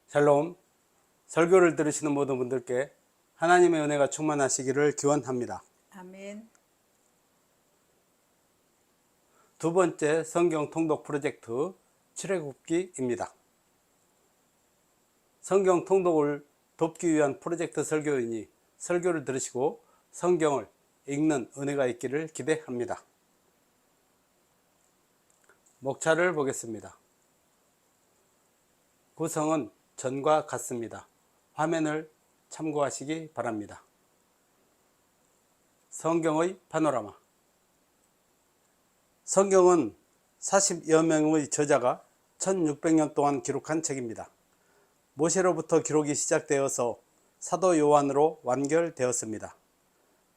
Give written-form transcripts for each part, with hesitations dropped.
샬롬, 설교를 들으시는 모든 분들께 하나님의 은혜가 충만하시기를 기원합니다. 아멘. 두 번째 성경 통독 프로젝트 출애굽기입니다. 성경 통독을 돕기 위한 프로젝트 설교이니 설교를 들으시고 성경을 읽는 은혜가 있기를 기대합니다. 목차를 보겠습니다. 구성은 전과 같습니다. 화면을 참고하시기 바랍니다. 성경의 파노라마. 성경은 40여 명의 저자가 1600년 동안 기록한 책입니다. 모세로부터 기록이 시작되어서 사도 요한으로 완결되었습니다.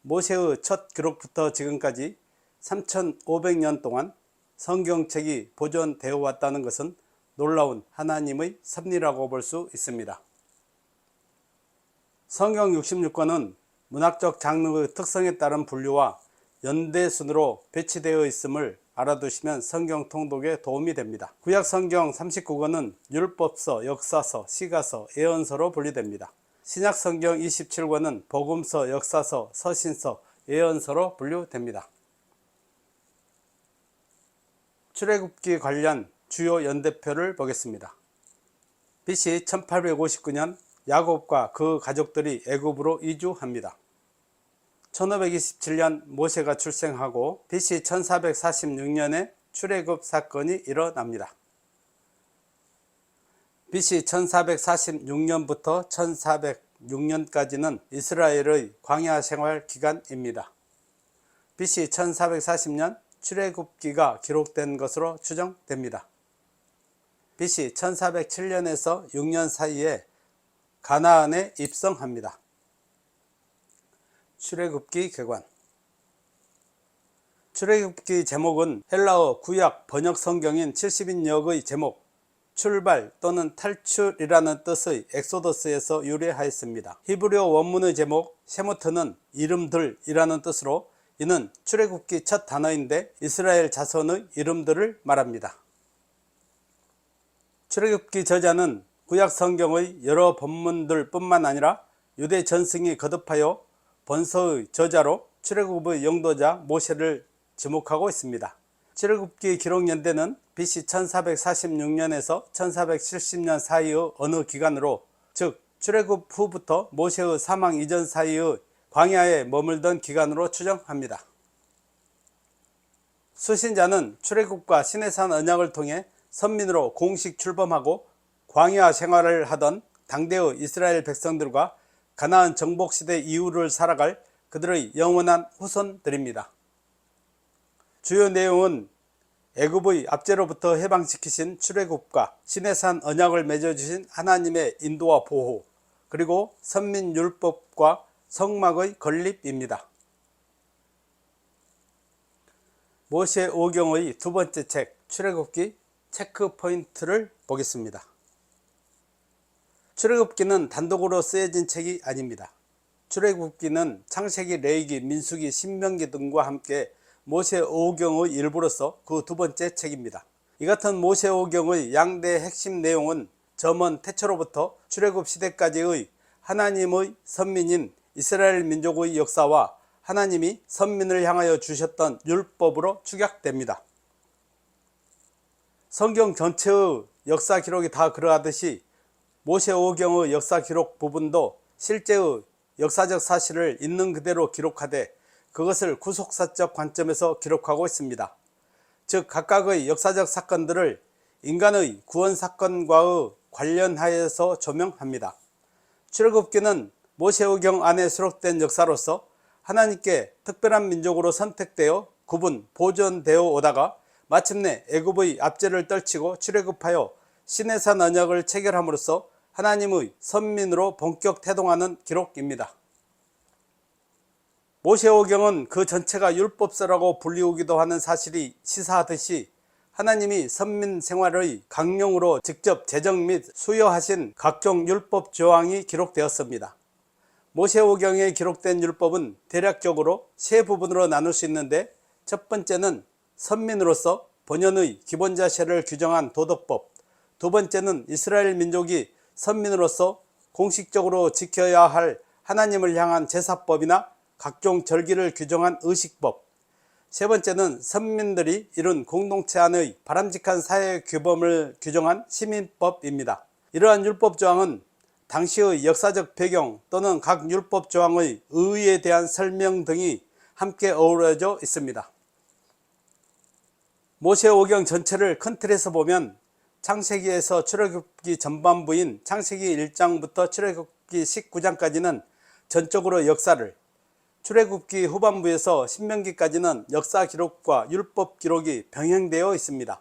모세의 첫 기록부터 지금까지 3500년 동안 성경책이 보존되어 왔다는 것은 놀라운 하나님의 섭리라고 볼 수 있습니다. 성경 66권은 문학적 장르의 특성에 따른 분류와 연대 순으로 배치되어 있음을 알아두시면 성경 통독에 도움이 됩니다. 구약 성경 39권은 율법서, 역사서, 시가서, 예언서로 분류됩니다. 신약 성경 27권은 복음서, 역사서, 서신서, 예언서로 분류됩니다. 출애굽기 관련 주요 연대표를 보겠습니다. BC 1859년 야곱과 그 가족들이 애굽으로 이주합니다. 1527년 모세가 출생하고 BC 1446년에 출애굽 사건이 일어납니다. BC 1446년부터 1406년까지는 이스라엘의 광야 생활 기간입니다. BC 1440년 출애굽기가 기록된 것으로 추정됩니다. BC 1407년에서 6년 사이에 가나안에 입성합니다. 출애굽기 개관. 출애굽기 제목은 헬라어 구약 번역 성경인 70인역의 제목 출발 또는 탈출이라는 뜻의 엑소더스에서 유래하였습니다. 히브리어 원문의 제목 셰모트는 이름들이라는 뜻으로 이는 출애굽기 첫 단어인데 이스라엘 자손의 이름들을 말합니다. 출애굽기 저자는 구약 성경의 여러 본문들 뿐만 아니라 유대 전승이 거듭하여 본서의 저자로 출애굽의 영도자 모세를 지목하고 있습니다. 출애굽기 기록 연대는 BC 1446년에서 1470년 사이의 어느 기간으로, 즉 출애굽 후부터 모세의 사망 이전 사이의 광야에 머물던 기간으로 추정합니다. 수신자는 출애굽과 시내산 언약을 통해 선민으로 공식 출범하고 광야 생활을 하던 당대의 이스라엘 백성들과 가나안 정복시대 이후를 살아갈 그들의 영원한 후손들입니다. 주요 내용은 애굽의 압제로부터 해방시키신 출애굽과 시내산 언약을 맺어주신 하나님의 인도와 보호, 그리고 선민율법과 성막의 건립입니다. 모세 오경의 두 번째 책 출애굽기 체크 포인트를 보겠습니다. 출애굽기는 단독으로 쓰여진 책이 아닙니다. 출애굽기는 창세기, 레위기, 민수기, 신명기 등과 함께 모세 오경의 일부로서 그 두 번째 책입니다. 이 같은 모세 오경의 양대 핵심 내용은 저먼 태초로부터 출애굽 시대까지의 하나님의 선민인 이스라엘 민족의 역사와 하나님이 선민을 향하여 주셨던 율법으로 축약됩니다. 성경 전체의 역사 기록이 다 그러하듯이 모세 오경의 역사 기록 부분도 실제의 역사적 사실을 있는 그대로 기록하되 그것을 구속사적 관점에서 기록하고 있습니다. 즉 각각의 역사적 사건들을 인간의 구원 사건과의 관련하여서 조명합니다. 출애굽기는 모세 오경 안에 수록된 역사로서 하나님께 특별한 민족으로 선택되어 구분, 보존되어 오다가 마침내 애굽의 압제를 떨치고 출애굽하여 시내산 언약을 체결함으로써 하나님의 선민으로 본격 태동하는 기록입니다. 모세 오경은 그 전체가 율법서라고 불리우기도 하는 사실이 시사하듯이 하나님이 선민 생활의 강령으로 직접 제정 및 수여하신 각종 율법 조항이 기록되었습니다. 모세 오경에 기록된 율법은 대략적으로 세 부분으로 나눌 수 있는데, 첫 번째는 선민으로서 본연의 기본 자세를 규정한 도덕법, 두 번째는 이스라엘 민족이 선민으로서 공식적으로 지켜야 할 하나님을 향한 제사법이나 각종 절기를 규정한 의식법. 세 번째는 선민들이 이룬 공동체 안의 바람직한 사회 규범을 규정한 시민법입니다. 이러한 율법 조항은 당시의 역사적 배경 또는 각 율법 조항의 의의에 대한 설명 등이 함께 어우러져 있습니다. 모세오경 전체를 큰 틀에서 보면 창세기에서 출애굽기 전반부인 창세기 1장부터 출애굽기 19장까지는 전적으로 역사를, 출애굽기 후반부에서 신명기까지는 역사 기록과 율법 기록이 병행되어 있습니다.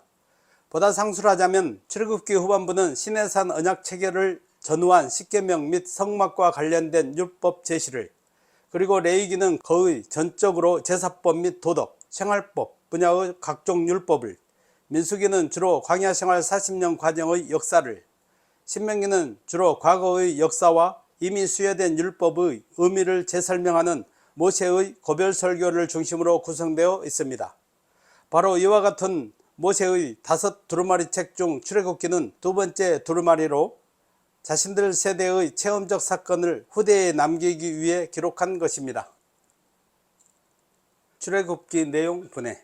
보다 상수를 하자면 출애굽기 후반부는 시내산 언약 체계를 전후한 십계명 및 성막과 관련된 율법 제시를, 그리고 레위기는 거의 전적으로 제사법 및 도덕, 생활법 분야의 각종 율법을, 민수기는 주로 광야 생활 40년 과정의 역사를, 신명기는 주로 과거의 역사와 이미 수여된 율법의 의미를 재설명하는 모세의 고별 설교를 중심으로 구성되어 있습니다. 바로 이와 같은 모세의 5 두루마리 책 중 출애굽기는 두 번째 두루마리로 자신들 세대의 체험적 사건을 후대에 남기기 위해 기록한 것입니다. 출애굽기 내용 분해.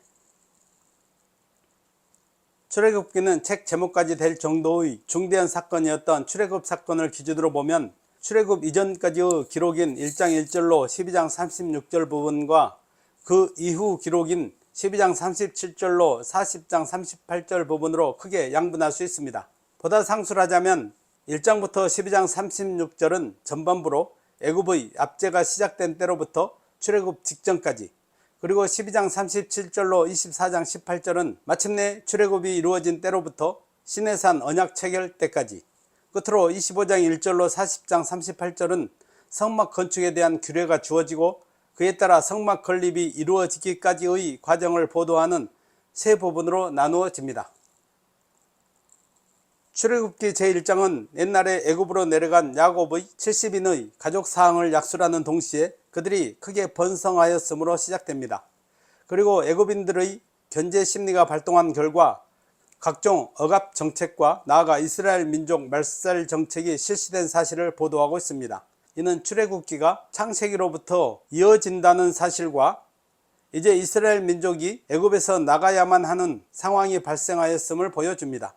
출애굽기는 책 제목까지 될 정도의 중대한 사건이었던 출애굽 사건을 기준으로 보면 출애굽 이전까지의 기록인 1장 1절로 12장 36절 부분과 그 이후 기록인 12장 37절로 40장 38절 부분으로 크게 양분할 수 있습니다. 보다 상수를 하자면 1장부터 12장 36절은 전반부로 애굽의 압제가 시작된 때로부터 출애굽 직전까지, 그리고 12장 37절로 24장 18절은 마침내 출애굽이 이루어진 때로부터 시내산 언약 체결 때까지, 끝으로 25장 1절로 40장 38절은 성막 건축에 대한 규례가 주어지고 그에 따라 성막 건립이 이루어지기까지의 과정을 보도하는 세 부분으로 나누어집니다. 출애굽기 제1장은 옛날에 애굽으로 내려간 야곱의 70인의 가족 사항을 약술하는 동시에 그들이 크게 번성하였으므로 시작됩니다. 그리고 애굽인들의 견제 심리가 발동한 결과 각종 억압 정책과 나아가 이스라엘 민족 말살 정책이 실시된 사실을 보도하고 있습니다. 이는 출애굽기가 창세기로부터 이어진다는 사실과 이제 이스라엘 민족이 애굽에서 나가야만 하는 상황이 발생하였음을 보여줍니다.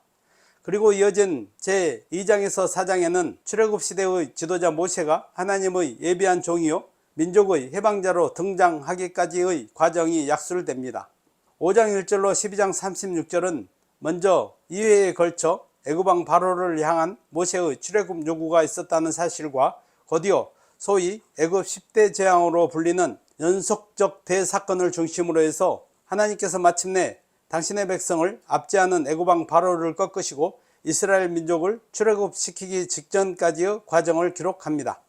그리고 이어진 제2장에서 4장에는 출애굽 시대의 지도자 모세가 하나님의 예비한 종이요 민족의 해방자로 등장하기까지의 과정이 약술됩니다. 5장 1절로 12장 36절은 먼저 2회에 걸쳐 애굽왕 바로를 향한 모세의 출애굽 요구가 있었다는 사실과 곧이어 소위 애굽 10대 재앙으로 불리는 연속적 대사건을 중심으로 해서 하나님께서 마침내 당신의 백성을 압제하는 애굽왕 바로를 꺾으시고 이스라엘 민족을 출애굽시키기 직전까지의 과정을 기록합니다.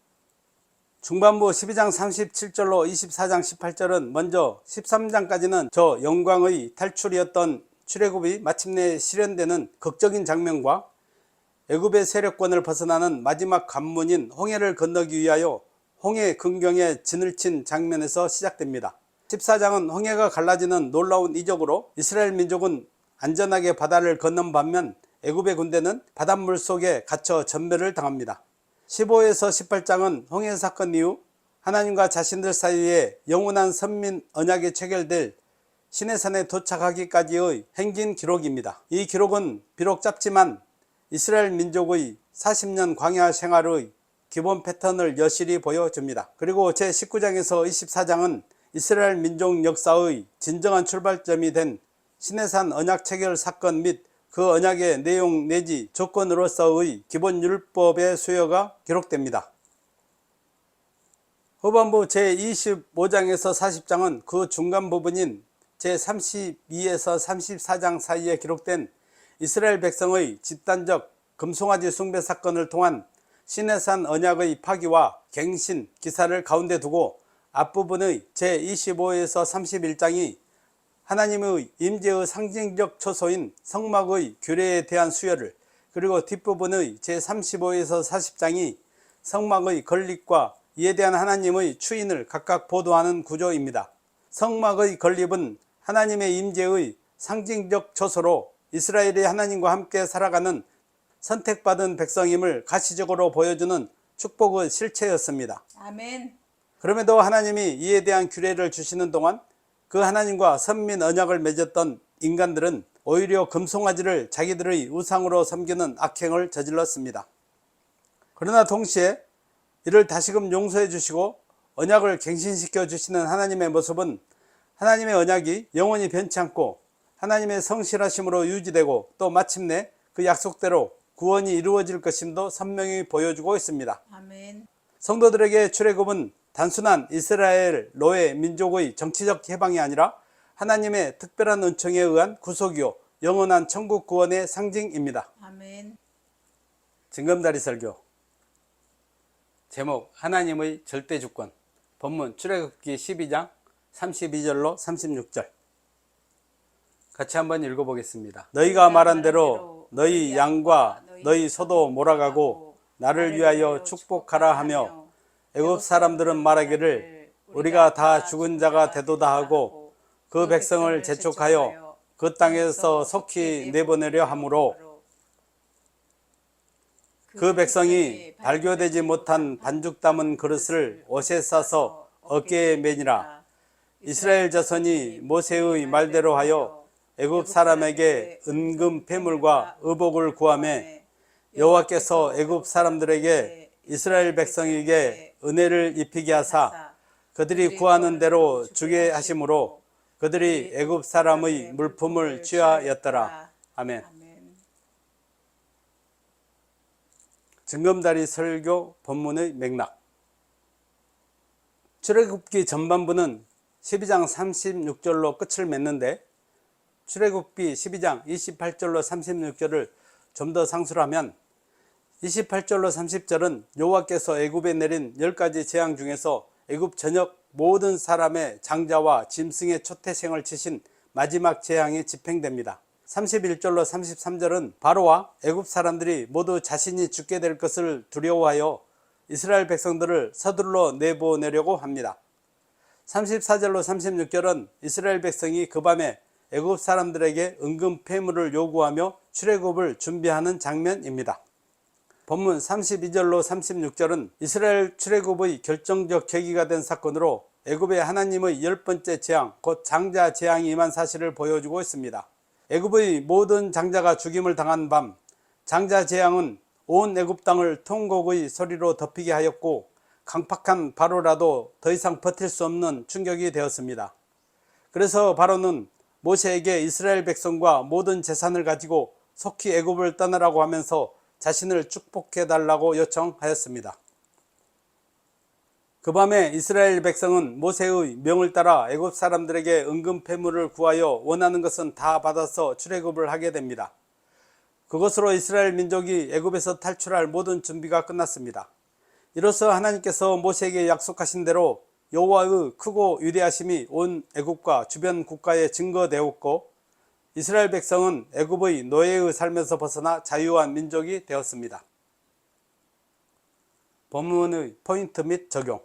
중반부 12장 37절로 24장 18절은 먼저 13장까지는 저 영광의 탈출이었던 출애굽이 마침내 실현되는 극적인 장면과 애굽의 세력권을 벗어나는 마지막 관문인 홍해를 건너기 위하여 홍해 근경에 진을 친 장면에서 시작됩니다. 14장은 홍해가 갈라지는 놀라운 이적으로 이스라엘 민족은 안전하게 바다를 건넌 반면 애굽의 군대는 바닷물 속에 갇혀 전멸을 당합니다. 15에서 18장은 홍해 사건 이후 하나님과 자신들 사이에 영원한 선민 언약이 체결될 시내산에 도착하기까지의 행진 기록입니다. 이 기록은 비록 짧지만 이스라엘 민족의 40년 광야 생활의 기본 패턴을 여실히 보여줍니다. 그리고 제19장에서 24장은 이스라엘 민족 역사의 진정한 출발점이 된 시내산 언약 체결 사건 및 그 언약의 내용 내지 조건으로서의 기본 율법의 수요가 기록됩니다. 후반부 제25장에서 40장은 그 중간 부분인 제32에서 34장 사이에 기록된 이스라엘 백성의 집단적 금송아지 숭배 사건을 통한 시내산 언약의 파기와 갱신 기사를 가운데 두고 앞부분의 제25에서 31장이 하나님의 임재의 상징적 초소인 성막의 규례에 대한 수요를, 그리고 뒷부분의 제35에서 40장이 성막의 건립과 이에 대한 하나님의 추인을 각각 보도하는 구조입니다. 성막의 건립은 하나님의 임재의 상징적 초소로 이스라엘이 하나님과 함께 살아가는 선택받은 백성임을 가시적으로 보여주는 축복의 실체였습니다. 아멘. 그럼에도 하나님이 이에 대한 규례를 주시는 동안 그 하나님과 선민 언약을 맺었던 인간들은 오히려 금송아지를 자기들의 우상으로 섬기는 악행을 저질렀습니다. 그러나 동시에 이를 다시금 용서해 주시고 언약을 갱신시켜 주시는 하나님의 모습은 하나님의 언약이 영원히 변치 않고 하나님의 성실하심으로 유지되고 또 마침내 그 약속대로 구원이 이루어질 것임도 선명히 보여주고 있습니다. 아멘. 성도들에게 출애굽은 단순한 이스라엘 노예 민족의 정치적 해방이 아니라 하나님의 특별한 은총에 의한 구속이요 영원한 천국 구원의 상징입니다. 아멘. 징검다리 설교 제목 하나님의 절대주권 본문 출애굽기 12장 32절로 36절 같이 한번 읽어보겠습니다. 너희가 말한 대로 너희 양과 너희 소도 몰아가고 나를 위하여 축복하라 하며 애굽 사람들은 말하기를 우리가 다 죽은 자가 되도다 하고 그 백성을 재촉하여 그 땅에서 속히 내보내려 하므로 그 백성이 발교되지 못한 반죽 담은 그릇을 옷에 싸서 어깨에 매니라. 이스라엘 자손이 모세의 말대로 하여 애굽 사람에게 은금 패물과 의복을 구하며 여호와께서 애굽 사람들에게 이스라엘 백성에게 은혜를 입히게 하사 그들이 구하는 대로 주게 하심으로 그들이 애굽 사람의 물품을 취하였더라. 아멘. 징검다리 설교 본문의 맥락 출애굽기 전반부는 12장 36절로 끝을 맺는데 출애굽기 12장 28절로 36절을 좀 더 상수를 하면 28절로 30절은 여호와께서 애굽에 내린 10가지 재앙 중에서 애굽 전역 모든 사람의 장자와 짐승의 초태생을 치신 마지막 재앙이 집행됩니다. 31절로 33절은 바로와 애굽 사람들이 모두 자신이 죽게 될 것을 두려워하여 이스라엘 백성들을 서둘러 내보내려고 합니다. 34절로 36절은 이스라엘 백성이 그 밤에 애굽 사람들에게 은금 패물을 요구하며 출애굽을 준비하는 장면입니다. 본문 32절로 36절은 이스라엘 출애굽의 결정적 계기가 된 사건으로 애굽에 하나님의 10번째 재앙, 곧 장자 재앙이 임한 사실을 보여주고 있습니다. 애굽의 모든 장자가 죽임을 당한 밤, 장자 재앙은 온 애굽 땅을 통곡의 소리로 덮이게 하였고 강팍한 바로라도 더 이상 버틸 수 없는 충격이 되었습니다. 그래서 바로는 모세에게 이스라엘 백성과 모든 재산을 가지고 속히 애굽을 떠나라고 하면서 자신을 축복해 달라고 요청하였습니다. 그 밤에 이스라엘 백성은 모세의 명을 따라 애굽 사람들에게 은금 패물을 구하여 원하는 것은 다 받아서 출애굽을 하게 됩니다. 그것으로 이스라엘 민족이 애굽에서 탈출할 모든 준비가 끝났습니다. 이로써 하나님께서 모세에게 약속하신 대로 여호와의 크고 위대하심이 온 애굽과 주변 국가에 증거되었고 이스라엘 백성은 애굽의 노예의 삶에서 벗어나 자유한 민족이 되었습니다. 본문의 포인트 및 적용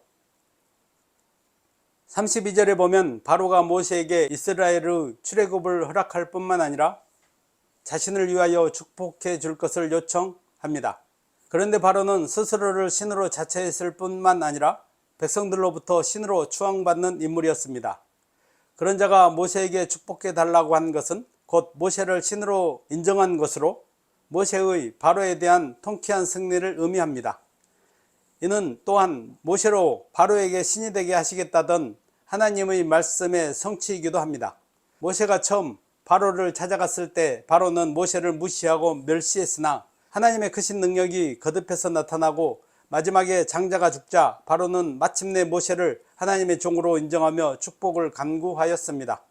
32절에 보면 바로가 모세에게 이스라엘의 출애굽을 허락할 뿐만 아니라 자신을 위하여 축복해 줄 것을 요청합니다. 그런데 바로는 스스로를 신으로 자처했을 뿐만 아니라 백성들로부터 신으로 추앙받는 인물이었습니다. 그런 자가 모세에게 축복해 달라고 한 것은 곧 모세를 신으로 인정한 것으로 모세의 바로에 대한 통쾌한 승리를 의미합니다. 이는 또한 모세로 바로에게 신이 되게 하시겠다던 하나님의 말씀의 성취이기도 합니다. 모세가 처음 바로를 찾아갔을 때 바로는 모세를 무시하고 멸시했으나 하나님의 크신 능력이 거듭해서 나타나고 마지막에 장자가 죽자 바로는 마침내 모세를 하나님의 종으로 인정하며 축복을 간구하였습니다.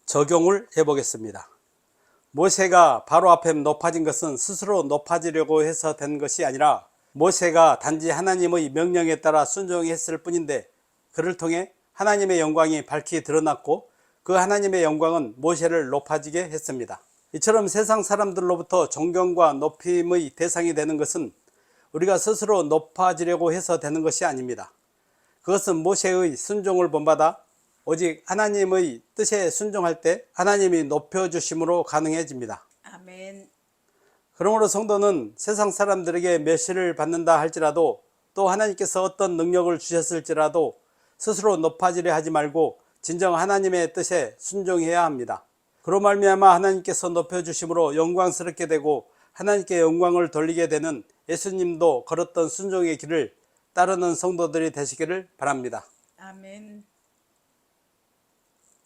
적용을 해보겠습니다. 모세가 바로 앞에 높아진 것은 스스로 높아지려고 해서 된 것이 아니라 모세가 단지 하나님의 명령에 따라 순종했을 뿐인데 그를 통해 하나님의 영광이 밝히 드러났고 그 하나님의 영광은 모세를 높아지게 했습니다. 이처럼 세상 사람들로부터 존경과 높임의 대상이 되는 것은 우리가 스스로 높아지려고 해서 되는 것이 아닙니다. 그것은 모세의 순종을 본받아 오직 하나님의 뜻에 순종할 때 하나님이 높여주심으로 가능해집니다. 아멘. 그러므로 성도는 세상 사람들에게 멸시를 받는다 할지라도 또 하나님께서 어떤 능력을 주셨을지라도 스스로 높아지려 하지 말고 진정 하나님의 뜻에 순종해야 합니다. 그로 말미암아 하나님께서 높여주심으로 영광스럽게 되고 하나님께 영광을 돌리게 되는 예수님도 걸었던 순종의 길을 따르는 성도들이 되시기를 바랍니다. 아멘.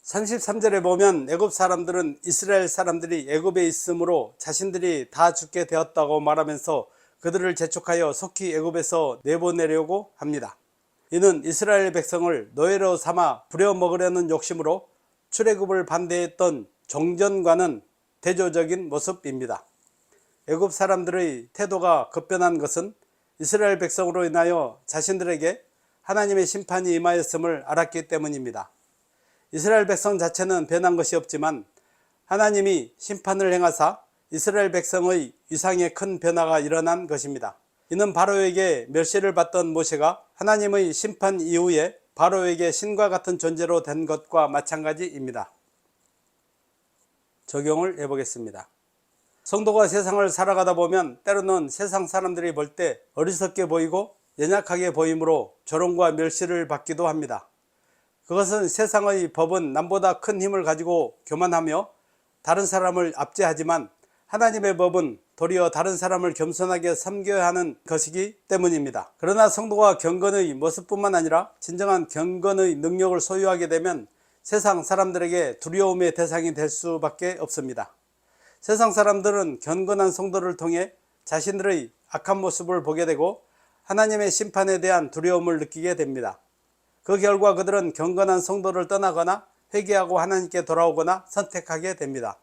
33절에 보면 애굽 사람들은 이스라엘 사람들이 애굽에 있으므로 자신들이 다 죽게 되었다고 말하면서 그들을 재촉하여 속히 애굽에서 내보내려고 합니다. 이는 이스라엘 백성을 노예로 삼아 부려먹으려는 욕심으로 출애굽을 반대했던 종전과는 대조적인 모습입니다. 애굽 사람들의 태도가 급변한 것은 이스라엘 백성으로 인하여 자신들에게 하나님의 심판이 임하였음을 알았기 때문입니다. 이스라엘 백성 자체는 변한 것이 없지만 하나님이 심판을 행하사 이스라엘 백성의 위상에 큰 변화가 일어난 것입니다. 이는 바로에게 멸시를 받던 모세가 하나님의 심판 이후에 바로에게 신과 같은 존재로 된 것과 마찬가지입니다. 적용을 해보겠습니다. 성도가 세상을 살아가다 보면 때로는 세상 사람들이 볼 때 어리석게 보이고 연약하게 보이므로 조롱과 멸시를 받기도 합니다. 그것은 세상의 법은 남보다 큰 힘을 가지고 교만하며 다른 사람을 압제하지만 하나님의 법은 도리어 다른 사람을 겸손하게 섬겨야 하는 것이기 때문입니다. 그러나 성도가 경건의 모습뿐만 아니라 진정한 경건의 능력을 소유하게 되면 세상 사람들에게 두려움의 대상이 될 수밖에 없습니다. 세상 사람들은 경건한 성도를 통해 자신들의 악한 모습을 보게 되고 하나님의 심판에 대한 두려움을 느끼게 됩니다. 그 결과 그들은 경건한 성도를 떠나거나 회개하고 하나님께 돌아오거나 선택하게 됩니다.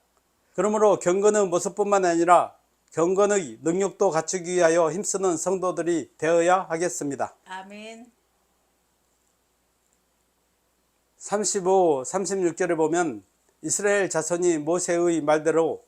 그러므로 경건의 모습뿐만 아니라 경건의 능력도 갖추기 위하여 힘쓰는 성도들이 되어야 하겠습니다. 아멘. 35, 36절에 보면 이스라엘 자손이 모세의 말대로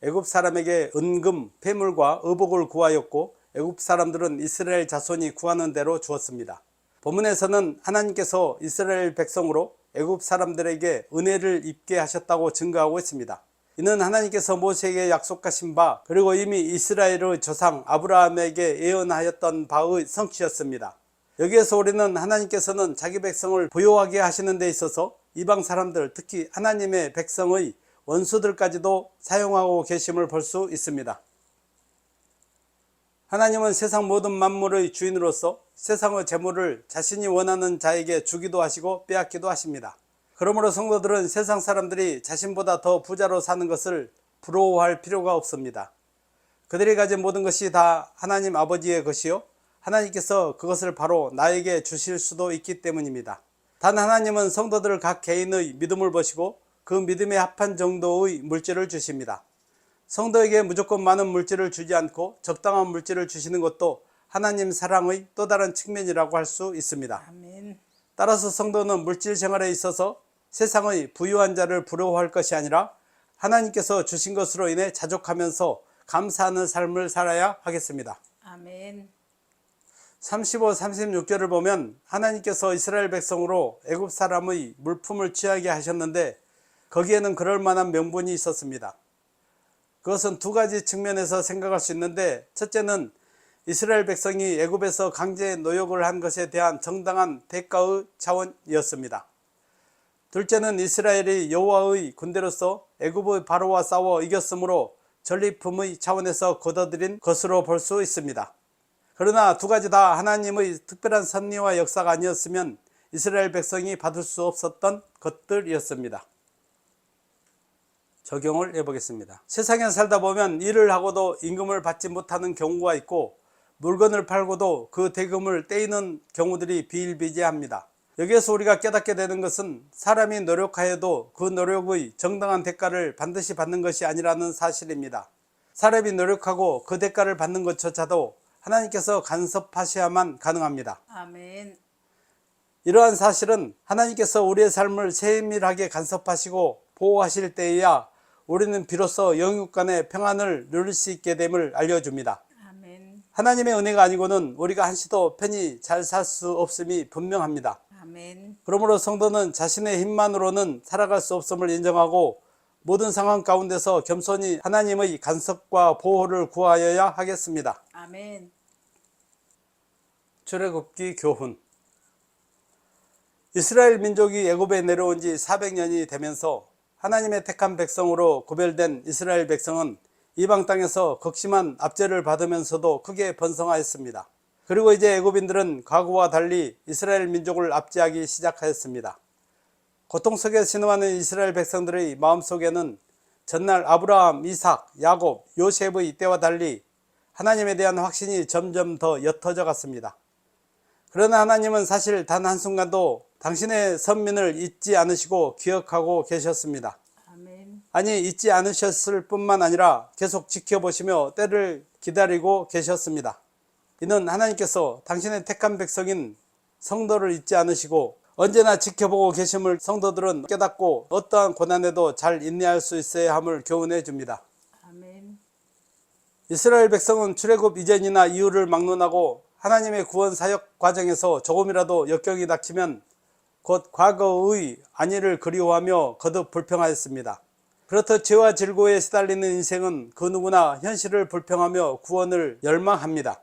애굽 사람에게 은금, 폐물과 의복을 구하였고 애굽 사람들은 이스라엘 자손이 구하는 대로 주었습니다. 본문에서는 하나님께서 이스라엘 백성으로 애굽 사람들에게 은혜를 입게 하셨다고 증거하고 있습니다. 이는 하나님께서 모세에게 약속하신 바 그리고 이미 이스라엘의 조상 아브라함에게 예언하였던 바의 성취였습니다. 여기에서 우리는 하나님께서는 자기 백성을 부요하게 하시는 데 있어서 이방 사람들, 특히 하나님의 백성의 원수들까지도 사용하고 계심을 볼 수 있습니다. 하나님은 세상 모든 만물의 주인으로서 세상의 재물을 자신이 원하는 자에게 주기도 하시고 빼앗기도 하십니다. 그러므로 성도들은 세상 사람들이 자신보다 더 부자로 사는 것을 부러워할 필요가 없습니다. 그들이 가진 모든 것이 다 하나님 아버지의 것이요 하나님께서 그것을 바로 나에게 주실 수도 있기 때문입니다. 단 하나님은 성도들 각 개인의 믿음을 보시고 그 믿음에 합한 정도의 물질을 주십니다. 성도에게 무조건 많은 물질을 주지 않고 적당한 물질을 주시는 것도 하나님 사랑의 또 다른 측면이라고 할 수 있습니다. 아멘. 따라서 성도는 물질 생활에 있어서 세상의 부유한 자를 부러워할 것이 아니라 하나님께서 주신 것으로 인해 자족하면서 감사하는 삶을 살아야 하겠습니다. 아멘. 35, 36절을 보면 하나님께서 이스라엘 백성으로 애굽 사람의 물품을 취하게 하셨는데 거기에는 그럴 만한 명분이 있었습니다. 그것은 두 가지 측면에서 생각할 수 있는데 첫째는 이스라엘 백성이 애굽에서 강제 노역을 한 것에 대한 정당한 대가의 차원이었습니다. 둘째는 이스라엘이 여호와의 군대로서 애굽의 바로와 싸워 이겼으므로 전리품의 차원에서 거둬들인 것으로 볼 수 있습니다. 그러나 두 가지 다 하나님의 특별한 섭리와 역사가 아니었으면 이스라엘 백성이 받을 수 없었던 것들이었습니다. 적용을 해보겠습니다. 세상에 살다 보면 일을 하고도 임금을 받지 못하는 경우가 있고 물건을 팔고도 그 대금을 떼이는 경우들이 비일비재합니다. 여기에서 우리가 깨닫게 되는 것은 사람이 노력하여도 그 노력의 정당한 대가를 반드시 받는 것이 아니라는 사실입니다. 사람이 노력하고 그 대가를 받는 것조차도 하나님께서 간섭하셔야만 가능합니다. 아멘. 이러한 사실은 하나님께서 우리의 삶을 세밀하게 간섭하시고 보호하실 때에야 우리는 비로소 영육 간의 평안을 누릴 수 있게 됨을 알려줍니다. 아멘. 하나님의 은혜가 아니고는 우리가 한시도 편히 잘 살 수 없음이 분명합니다. 아멘. 그러므로 성도는 자신의 힘만으로는 살아갈 수 없음을 인정하고 모든 상황 가운데서 겸손히 하나님의 간섭과 보호를 구하여야 하겠습니다. 아멘. 출애굽기 교훈. 이스라엘 민족이 애굽에 내려온 지 400년이 되면서 하나님의 택한 백성으로 구별된 이스라엘 백성은 이방 땅에서 극심한 압제를 받으면서도 크게 번성하였습니다. 그리고 이제 애굽인들은 과거와 달리 이스라엘 민족을 압제하기 시작하였습니다. 고통 속에 신음하는 이스라엘 백성들의 마음속에는 전날 아브라함, 이삭, 야곱, 요셉의 때와 달리 하나님에 대한 확신이 점점 더 옅어져 갔습니다. 그러나 하나님은 사실 단 한순간도 당신의 선민을 잊지 않으시고 기억하고 계셨습니다. 아멘. 아니, 잊지 않으셨을 뿐만 아니라 계속 지켜보시며 때를 기다리고 계셨습니다. 이는 하나님께서 당신의 택한 백성인 성도를 잊지 않으시고 언제나 지켜보고 계심을 성도들은 깨닫고 어떠한 고난에도 잘 인내할 수 있어야 함을 교훈해 줍니다. 아멘. 이스라엘 백성은 출애굽 이전이나 이후를 막론하고 하나님의 구원 사역 과정에서 조금이라도 역경이 닥치면 곧 과거의 안위를 그리워하며 거듭 불평하였습니다. 그렇듯 죄와 질고에 시달리는 인생은 그 누구나 현실을 불평하며 구원을 열망합니다.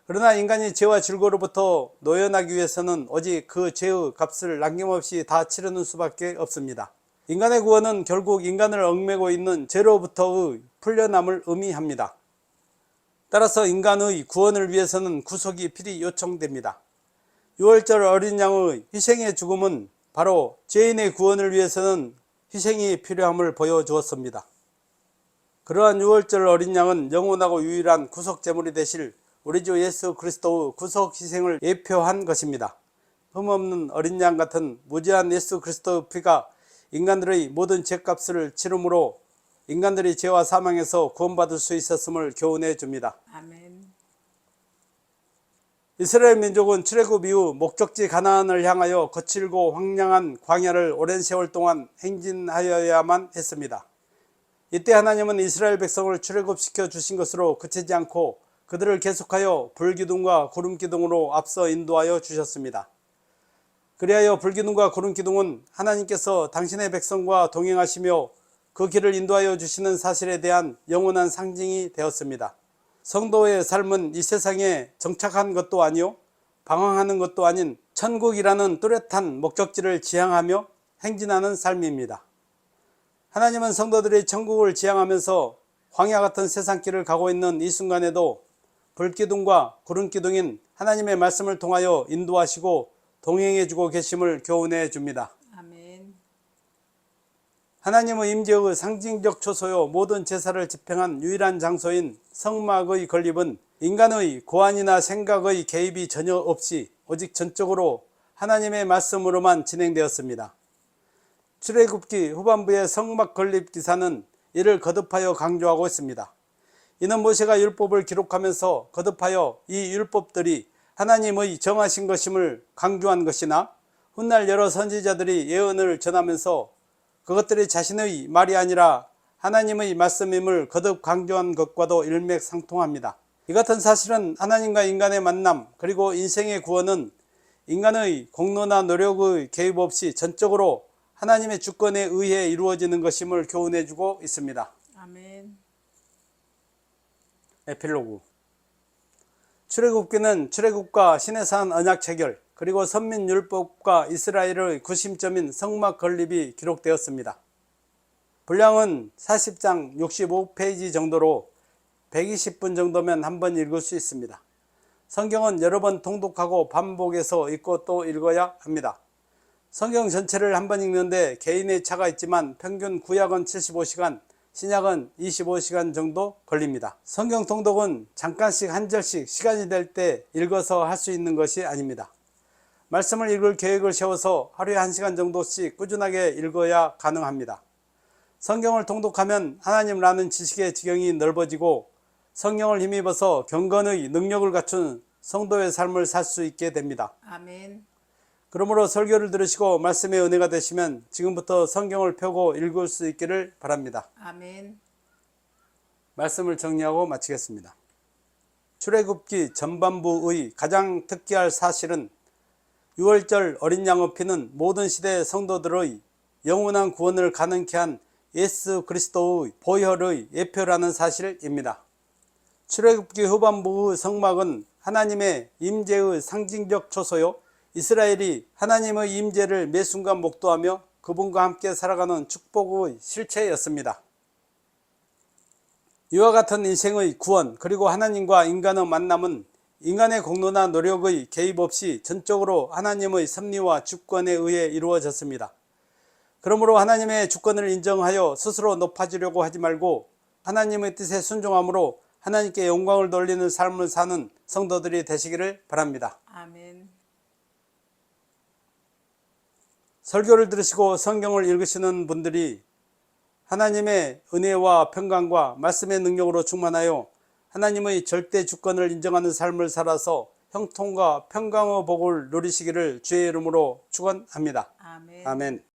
그러나 인간이 죄와 질고로부터 노연하기 위해서는 오직 그 죄의 값을 남김없이 다 치르는 수밖에 없습니다. 인간의 구원은 결국 인간을 얽매고 있는 죄로부터의 풀려남을 의미합니다. 따라서 인간의 구원을 위해서는 구속이 필히 요청됩니다. 유월절 어린 양의 희생의 죽음은 바로 죄인의 구원을 위해서는 희생이 필요함을 보여주었습니다. 그러한 유월절 어린 양은 영원하고 유일한 구속제물이 되실 우리 주 예수 그리스도의 구속 희생을 예표한 것입니다. 흠없는 어린 양 같은 무죄한 예수 그리스도의 피가 인간들의 모든 죄값을 치름으로 인간들이 죄와 사망에서 구원받을 수 있었음을 교훈해 줍니다. 아멘. 이스라엘 민족은 출애굽 이후 목적지 가나안을 향하여 거칠고 황량한 광야를 오랜 세월 동안 행진하여야만 했습니다. 이때 하나님은 이스라엘 백성을 출애굽시켜 주신 것으로 그치지 않고 그들을 계속하여 불기둥과 구름기둥으로 앞서 인도하여 주셨습니다. 그리하여 불기둥과 구름기둥은 하나님께서 당신의 백성과 동행하시며 그 길을 인도하여 주시는 사실에 대한 영원한 상징이 되었습니다. 성도의 삶은 이 세상에 정착한 것도 아니요 방황하는 것도 아닌 천국이라는 뚜렷한 목적지를 지향하며 행진하는 삶입니다. 하나님은 성도들이 천국을 지향하면서 광야 같은 세상길을 가고 있는 이 순간에도 불기둥과 구름기둥인 하나님의 말씀을 통하여 인도하시고 동행해주고 계심을 교훈해 줍니다. 아멘. 하나님의 임재의 상징적 초소요 모든 제사를 집행한 유일한 장소인 성막의 건립은 인간의 고안이나 생각의 개입이 전혀 없이 오직 전적으로 하나님의 말씀으로만 진행되었습니다. 출애굽기 후반부의 성막 건립 기사는 이를 거듭하여 강조하고 있습니다. 이는 모세가 율법을 기록하면서 거듭하여 이 율법들이 하나님의 정하신 것임을 강조한 것이나 훗날 여러 선지자들이 예언을 전하면서 그것들이 자신의 말이 아니라 하나님의 말씀임을 거듭 강조한 것과도 일맥상통합니다. 이 같은 사실은 하나님과 인간의 만남 그리고 인생의 구원은 인간의 공로나 노력의 개입 없이 전적으로 하나님의 주권에 의해 이루어지는 것임을 교훈해주고 있습니다. 아멘. 에필로그. 출애굽기는 출애굽과 시내산 언약 체결 그리고 선민율법과 이스라엘의 구심점인 성막 건립이 기록되었습니다. 분량은 40장 65페이지 정도로 120분 정도면 한 번 읽을 수 있습니다. 성경은 여러 번 통독하고 반복해서 읽고 또 읽어야 합니다. 성경 전체를 한 번 읽는데 개인의 차가 있지만 평균 구약은 75시간, 신약은 25시간 정도 걸립니다. 성경 통독은 잠깐씩 한 절씩 시간이 될 때 읽어서 할 수 있는 것이 아닙니다. 말씀을 읽을 계획을 세워서 하루에 1시간 정도씩 꾸준하게 읽어야 가능합니다. 성경을 통독하면 하나님을 아는 지식의 지경이 넓어지고 성령을 힘입어서 경건의 능력을 갖춘 성도의 삶을 살 수 있게 됩니다. 아멘. 그러므로 설교를 들으시고 말씀의 은혜가 되시면 지금부터 성경을 펴고 읽을 수 있기를 바랍니다. 아멘. 말씀을 정리하고 마치겠습니다. 출애굽기 전반부의 가장 특기할 사실은 유월절 어린 양의 피는 모든 시대의 성도들의 영원한 구원을 가능케 한 예수 그리스도의 보혈의 예표라는 사실입니다. 출애굽기 후반부의 성막은 하나님의 임재의 상징적 초소요, 이스라엘이 하나님의 임재를 매 순간 목도하며 그분과 함께 살아가는 축복의 실체였습니다. 이와 같은 인생의 구원, 그리고 하나님과 인간의 만남은 인간의 공로나 노력의 개입 없이 전적으로 하나님의 섭리와 주권에 의해 이루어졌습니다. 그러므로 하나님의 주권을 인정하여 스스로 높아지려고 하지 말고 하나님의 뜻에 순종함으로 하나님께 영광을 돌리는 삶을 사는 성도들이 되시기를 바랍니다. 아멘. 설교를 들으시고 성경을 읽으시는 분들이 하나님의 은혜와 평강과 말씀의 능력으로 충만하여 하나님의 절대 주권을 인정하는 삶을 살아서 형통과 평강의 복을 누리시기를 주의 이름으로 축원합니다. 아멘. 아멘.